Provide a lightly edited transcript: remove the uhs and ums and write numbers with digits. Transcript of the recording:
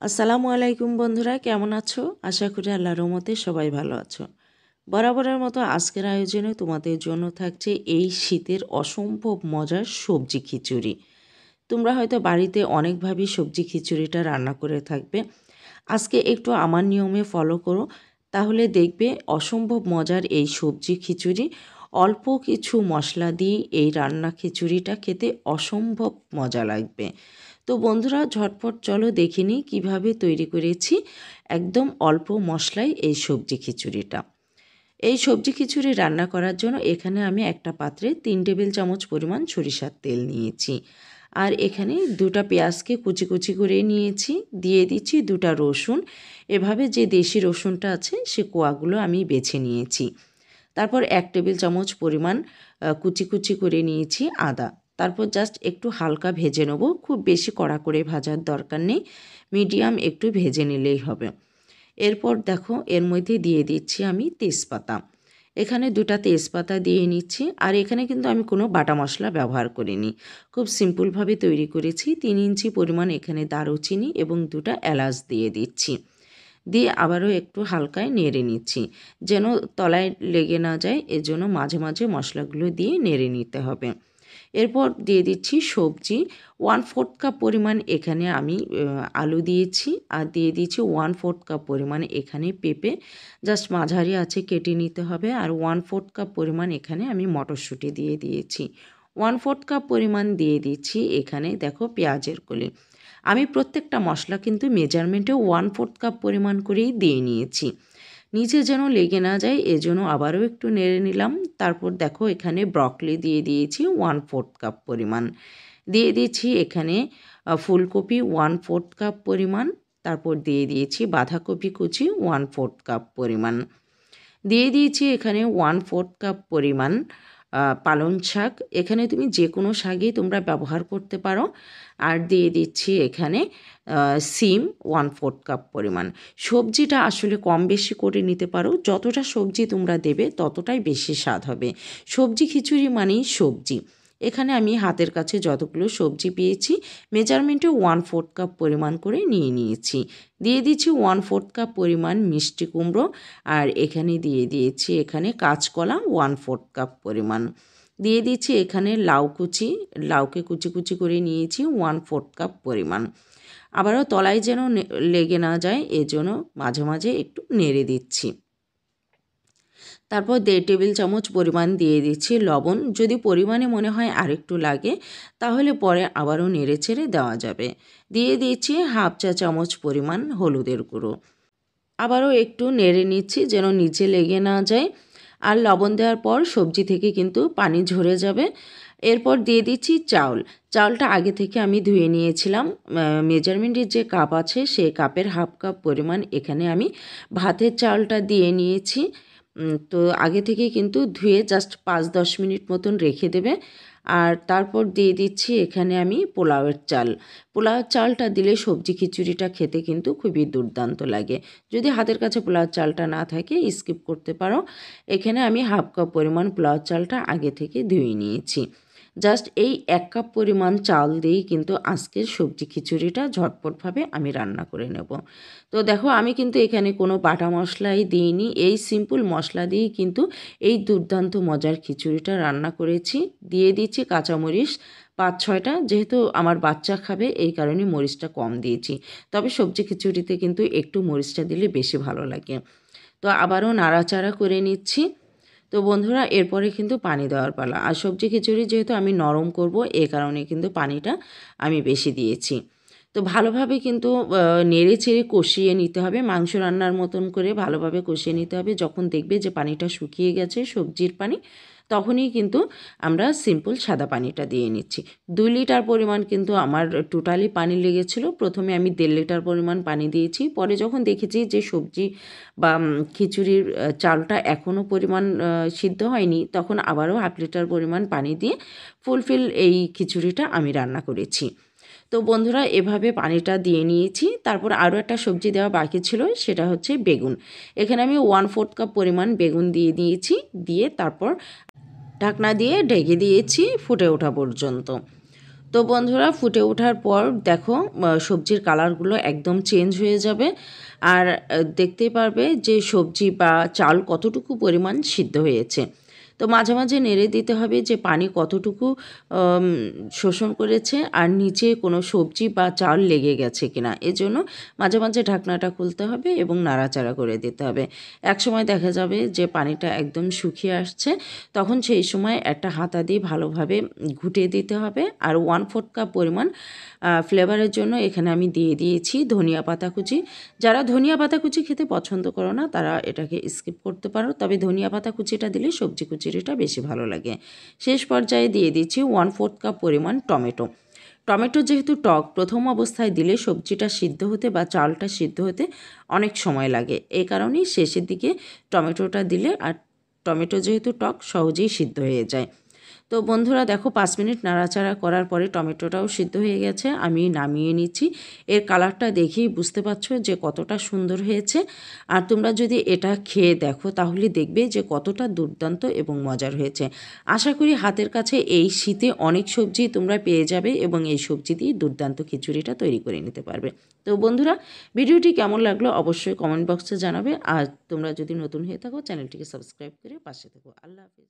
আসসালামু আলাইকুম বন্ধুরা, কেমন আছো? আশা করি আল্লাহর রহমতে সবাই ভালো আছো। বরাবরের মতো আজকের আয়োজনে তোমাদের জন্য থাকছে এই শীতের অসম্ভব মজার সবজি খিচুড়ি। তোমরা হয়তো বাড়িতে অনেকভাবেই সবজি খিচুড়িটা রান্না করে থাকবে। আজকে একটু আমার নিয়মে ফলো করো, তাহলে দেখবে অসম্ভব মজার এই সবজি খিচুড়ি। অল্প কিছু মশলা দিয়ে এই রান্না খিচুড়িটা খেতে অসম্ভব মজা লাগবে। তো বন্ধুরা, ঝটপট চলো দেখে নিই কীভাবে তৈরি করেছি একদম অল্প মশলায় এই সবজি খিচুড়িটা। এই সবজি খিচুড়ি রান্না করার জন্য এখানে আমি একটা পাত্রে 3 টেবিল চামচ পরিমাণ সরিষার তেল নিয়েছি। আর এখানে 2টা পেঁয়াজকে কুচি কুচি করে নিয়েছি, দিয়ে দিচ্ছি 2টা রসুন। এভাবে যে দেশি রসুনটা আছে সে কোয়াগুলো আমি বেছে নিয়েছি। তারপর 1 টেবিল চামচ পরিমাণ কুচি কুচি করে নিয়েছি আদা। তারপর জাস্ট একটু হালকা ভেজে নেব, খুব বেশি কড়া করে ভাজার দরকার নেই, মিডিয়াম একটু ভেজে নিলেই হবে। এরপর দেখো এর মধ্যে দিয়ে দিচ্ছি আমি তেজপাতা। এখানে 2টা তেজপাতা দিয়ে নিচ্ছি। আর এখানে কিন্তু আমি কোনো বাটা মশলা ব্যবহার করিনি, খুব সিম্পলভাবে তৈরি করেছি। 3 ইঞ্চি পরিমাণ এখানে দারুচিনি এবং 2টা এলাচ দিয়ে দিচ্ছি। দিয়ে আবারও একটু হালকায় নেড়ে নিচ্ছি, যেন তলায় লেগে না যায়, এজন্য মাঝে মাঝে মশলাগুলো দিয়ে নেড়ে নিতে হবে। এরপর দিয়ে দিচ্ছি সবজি। 1/4 কাপ পরিমাণ এখানে আমি আলু দিয়েছি, আর দিয়ে দিচ্ছি 1/4 কাপ পরিমাণ এখানে পেঁপে, জাস্ট মাঝারি আছে কেটে নিতে হবে। আর 1/4 কাপ পরিমাণ এখানে আমি মটরশুঁটি দিয়ে দিয়েছি। 1/4 কাপ পরিমাণ দিয়ে দিচ্ছি এখানে দেখো পেঁয়াজের কলি। আমি প্রত্যেকটা মশলা কিন্তু মেজারমেন্টে 1/4 কাপ পরিমাণ করেই দিয়ে নিয়েছি, নিচে যেন লেগে না যায়, এজন্য আবারও একটু নেড়ে নিলাম। তারপর দেখো এখানে ব্রকলি দিয়ে দিয়েছি 1/4 কাপ পরিমাণ, দিয়ে দিয়েছি এখানে ফুলকপি 1/4 কাপ পরিমাণ, তারপর দিয়ে দিয়েছি বাঁধাকপি কুচি 1/4 কাপ পরিমাণ, দিয়ে দিয়েছি এখানে 1/4 কাপ পরিমাণ পালং শাক। এখানে তুমি যে কোনো শাকই তোমরা ব্যবহার করতে পারো। আর দিয়ে দিচ্ছি এখানে সিম 1/4 কাপ পরিমাণ। সবজিটা আসলে কম বেশি করে নিতে পারো, যতটা সবজি তোমরা দেবে ততটাই বেশি স্বাদ হবে। সবজি খিচুড়ি মানেই সবজি। এখানে আমি হাতের কাছে যতগুলো সবজি পেয়েছি মেজারমেন্টে 1/4 কাপ পরিমাণ করে নিয়ে নিয়েছি। দিয়ে দিচ্ছি 1/4 কাপ পরিমাণ মিষ্টি কুমড়ো। আর এখানে দিয়ে দিয়েছি এখানে কাঁচকলা 1/4 কাপ পরিমাণ, দিয়ে দিচ্ছি এখানে লাউ কুচি, লাউকে কুচি কুচি করে নিয়েছি 1/4 কাপ পরিমাণ। আবারও তলায় যেন লেগে না যায়, এজন্য মাঝে মাঝে একটু নেড়ে দিচ্ছি। তারপর 1.5 টেবিল চামচ পরিমাণ দিয়ে দিচ্ছি লবণ। যদি পরিমাণে মনে হয় আরেকটু লাগে তাহলে পরে আবারও নেড়ে ছেড়ে দেওয়া যাবে। দিয়ে দিচ্ছি 1/2 চা চামচ পরিমাণ হলুদের গুঁড়ো। আবারও একটু নেড়ে নিচ্ছি যেন নিচে লেগে না যায়। আর লবণ দেওয়ার পর সবজি থেকে কিন্তু পানি ঝরে যাবে। এরপর দিয়ে দিচ্ছি চাউল। চাউলটা আগে থেকে আমি ধুয়ে নিয়েছিলাম। মেজারমেন্টের যে কাপ আছে সেই কাপের 1/2 কাপ পরিমাণ এখানে আমি ভাতের চাউলটা দিয়ে নিয়েছি। তো আগে থেকে কিন্তু ধুয়ে জাস্ট 5-10 মিনিট মতন রেখে দেবে। আর তারপর দিয়ে দিচ্ছি এখানে আমি পোলাওয়ের চাল। পোলাওয়ের চালটা দিলে সবজি খিচুড়িটা খেতে কিন্তু খুবই দুর্দান্ত লাগে। যদি হাতের কাছে পোলাওয়ের চালটা না থাকে স্কিপ করতে পারো। এখানে আমি 1/2 কাপ পরিমাণ পোলাওয়ের চালটা আগে থেকে ধুয়ে নিয়েছি। জাস্ট এই 1 কাপ পরিমাণ চাল দিয়েই কিন্তু আজকের সবজি খিচুড়িটা ঝটপটভাবে আমি রান্না করে নেব। তো দেখো আমি কিন্তু এখানে কোনো বাটা মশলাই দিইনি, এই সিম্পল মশলা দিয়েই কিন্তু এই দুর্দান্ত মজার খিচুড়িটা রান্না করেছি। দিয়ে দিচ্ছি কাঁচামরিচ 5-6টা, যেহেতু আমার বাচ্চা খাবে এই কারণে মরিচটা কম দিয়েছি। তবে সবজি খিচুড়িতে কিন্তু একটু মরিচটা দিলে বেশি ভালো লাগে। তো আবারও নাড়াচাড়া করে নিচ্ছি। তো বন্ধুরা, এরপরে কিন্তু পানি দেওয়ার পালা। আর সবজি খিচুড়ি যেহেতু আমি নরম করব এই কারণে কিন্তু পানিটা আমি বেশি দিয়েছি। তো ভালোভাবে কিন্তু নেড়ে চেড়ে কষিয়ে নিতে হবে, মাংস রান্নার মতন করে ভালোভাবে কষিয়ে নিতে হবে। যখন দেখবে যে পানিটা শুকিয়ে গেছে সবজির পানি, তখনই কিন্তু আমরা সিম্পল সাদা পানিটা দিয়ে নিচ্ছি। 2 লিটার পরিমাণ কিন্তু আমার টোটালি পানি লেগেছিল। প্রথমে আমি 1.5 লিটার পরিমাণ পানি দিয়েছি, পরে যখন দেখেছি যে সবজি বা খিচুড়ির চালটা এখনও পরিমাণ সিদ্ধ হয়নি, তখন আবারও 1/2 লিটার পরিমাণ পানি দিয়ে ফুলফিল এই খিচুড়িটা আমি রান্না করেছি। তো বন্ধুরা, এভাবে পানিটা দিয়ে নিয়েছি। তারপর আরও একটা সবজি দেওয়া বাকি ছিল, সেটা হচ্ছে বেগুন। এখানে আমি 1/4 কাপ পরিমাণ বেগুন দিয়ে দিয়েছি, দিয়ে তারপর ঢাকনা দিয়ে ঢেকে দিয়েছি ফুটে ওঠা পর্যন্ত। তো বন্ধুরা ফুটে ওঠার পর দেখো সবজির কালারগুলো একদম চেঞ্জ হয়ে যাবে। আর দেখতেই পারবে যে সবজি বা চাল কতটুকু পরিমাণ সিদ্ধ হয়েছে। তো মাঝে মাঝে নেড়ে দিতে হবে যে পানি কতটুকু আম, শোষণ করেছে আর নিচে কোনো সবজি বা চাল লেগে গেছে কিনা, এজন্য মাঝে মাঝে ঢাকনাটা খুলতে হবে এবং নাড়াচাড়া করে দিতে হবে। একসময় দেখা যাবে যে পানিটা একদম শুকিয়ে আসছে, তখন সেই সময় একটা হাতা দিয়ে ভালোভাবে ঘুটে দিতে হবে। আর 1/4 কাপ পরিমাণ ফ্লেভারের জন্য এখানে আমি দিয়ে দিয়েছি ধনিয়া পাতা কুচি। যারা ধনিয়া পাতা কুচি খেতে পছন্দ করো না তারা এটাকে স্কিপ করতে পারো, তবে ধনিয়া পাতা কুচিটা দিলে সবজি কুচিটা বেশি ভালো লাগে। শেষ পর্যায়ে দিয়ে দিচ্ছি 1/4 কাপ পরিমাণ টমেটো। টমেটো যেহেতু টক, প্রথম অবস্থায় দিলে সবজিটা সিদ্ধ হতে বা চালটা সিদ্ধ হতে অনেক সময় লাগে, এই কারণেই শেষের দিকে টমেটোটা দিলে, আর টমেটো যেহেতু টক সহজেই সিদ্ধ হয়ে যায়। তো বন্ধুরা দেখো 5 মিনিট নাড়াচাড়া করার পরে টমেটোটাও সিদ্ধ হয়ে গেছে, আমি নামিয়ে নিচ্ছি। এর কালারটা দেখেই বুঝতে পারছো যে কতটা সুন্দর হয়েছে। আর তোমরা যদি এটা খেয়ে দেখো তাহলে দেখবে যে কতটা দুর্দান্ত এবং মজার হয়েছে। আশা করি হাতের কাছে এই শীতে অনেক সবজি তোমরা পেয়ে যাবে এবং এই সবজি দিয়ে দুর্দান্ত খিচুড়িটা তৈরি করে নিতে পারবে। তো বন্ধুরা, ভিডিওটি কেমন লাগলো অবশ্যই কমেন্ট বক্সে জানাবে। আর তোমরা যদি নতুন হয়ে থাকো চ্যানেলটিকে সাবস্ক্রাইব করে পাশে থাকো। আল্লাহ হাফিজ।